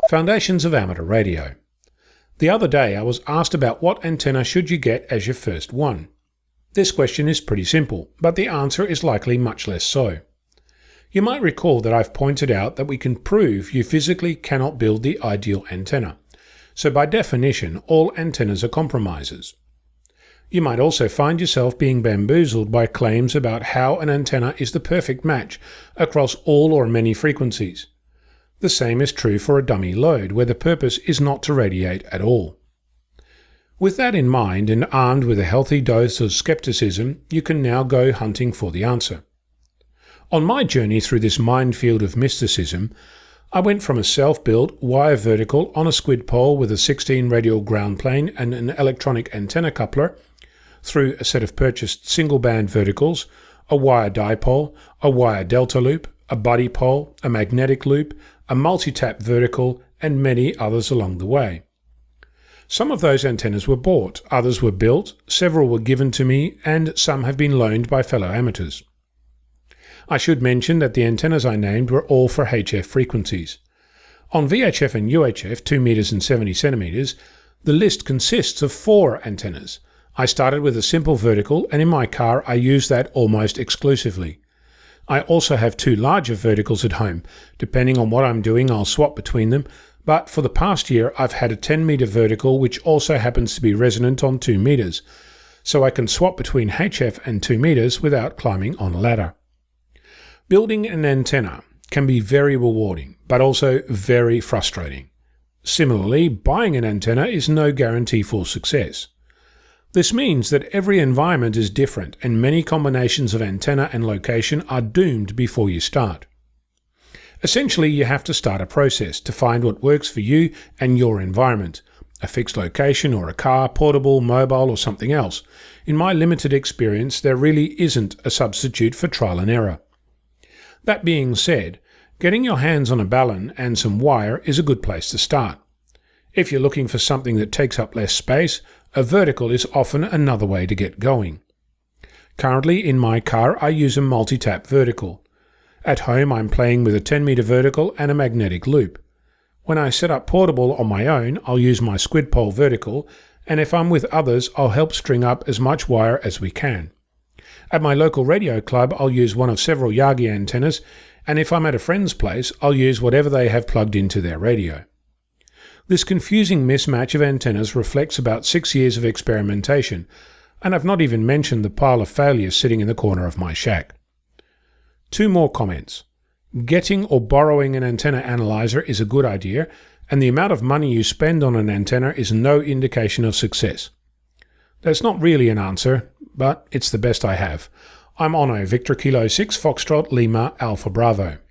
Foundations of amateur radio. The other day I was asked about what antenna should you get as your first one. This question is pretty simple, but the answer is likely much less so. You might recall that I've pointed out that we can prove you physically cannot build the ideal antenna. So by definition, all antennas are compromises. You might also find yourself being bamboozled by claims about how an antenna is the perfect match across all or many frequencies. The same is true for a dummy load, where the purpose is not to radiate at all. With that in mind, and armed with a healthy dose of scepticism, you can now go hunting for the answer. On my journey through this minefield of mysticism, I went from a self-built wire vertical on a squid pole with a 16 radial ground plane and an electronic antenna coupler, through a set of purchased single-band verticals, a wire dipole, a wire delta loop, a Buddi-pole, a magnetic loop, a multi-tap vertical, and many others along the way. Some of those antennas were bought, others were built, several were given to me, and some have been loaned by fellow amateurs. I should mention that the antennas I named were all for HF frequencies. On VHF and UHF, 2 meters and 70 centimeters, the list consists of 4 antennas. I started with a simple vertical, and in my car I use that almost exclusively. I also have 2 larger verticals at home. Depending on what I'm doing, I'll swap between them, but for the past year I've had a 10-meter vertical which also happens to be resonant on 2 meters, so I can swap between HF and 2 meters without climbing on a ladder. Building an antenna can be very rewarding, but also very frustrating. Similarly, buying an antenna is no guarantee for success. This means that every environment is different, and many combinations of antenna and location are doomed before you start. Essentially, you have to start a process to find what works for you and your environment, a fixed location or a car, portable, mobile, or something else. In my limited experience, there really isn't a substitute for trial and error. That being said, getting your hands on a balun and some wire is a good place to start. If you're looking for something that takes up less space, a vertical is often another way to get going. Currently in my car I use a multi-tap vertical. At home I'm playing with a 10-meter vertical and a magnetic loop. When I set up portable on my own, I'll use my squid pole vertical, and if I'm with others I'll help string up as much wire as we can. At my local radio club I'll use one of several Yagi antennas, and if I'm at a friend's place I'll use whatever they have plugged into their radio. This confusing mismatch of antennas reflects about 6 years of experimentation, and I've not even mentioned the pile of failures sitting in the corner of my shack. 2 more comments. Getting or borrowing an antenna analyzer is a good idea, and the amount of money you spend on an antenna is no indication of success. That's not really an answer, but it's the best I have. I'm Ono, Victor Kilo 6 Foxtrot Lima Alpha Bravo.